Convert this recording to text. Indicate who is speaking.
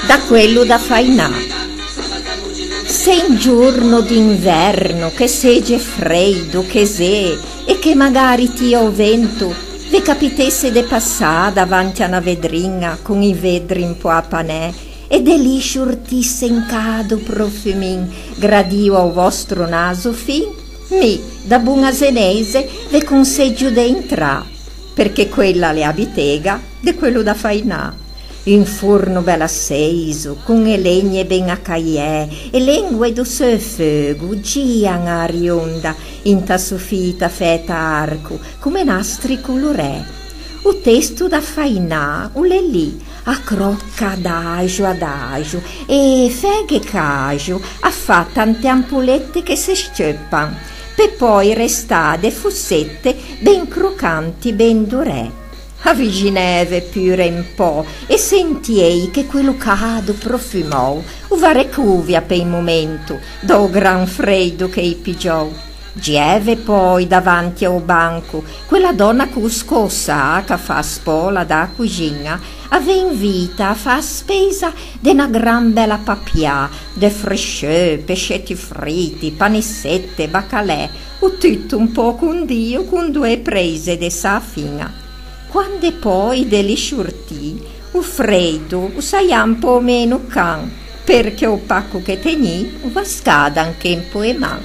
Speaker 1: Da quello da fainà. Se in giorno d'inverno che segge freddo, che se, e che magari tia o vento, vi capitesse de passà davanti a una vedringa con i vedri un po' a panè, e de lì sciortisse in cado profumin gradio al vostro naso fin, da buona senese, ve conseggio de intrà, perché quella le abitega de quello da fainà. In forno bel acceso, con le legne ben a cagliè, e lingue do seu fogo gian a rionda, in ta soffita feta arco, come nastri colorè. O testo da fainà, o le lì, a crocca adagio, e feghe cagio, a fa tante ampolette che se scceppan, per poi restade fussette ben croccanti, ben dorè. Avvicineve pure un po' e sentiei che quello cado profumò, uvare cuvia per il momento, do gran freddo che i pigiò. Gieve poi davanti al banco, quella donna cuscosa che fa spola da cucina, ave invita a fa spesa de una gran bella papià, de fresceux, pescetti fritti, panissette, baccalè, o tutto un po' con Dio con due prese de safina. Quando poi delle sciortì, o freddo, o sai un po' meno can, perché o pacco che teni, o va scada anche un po' e man.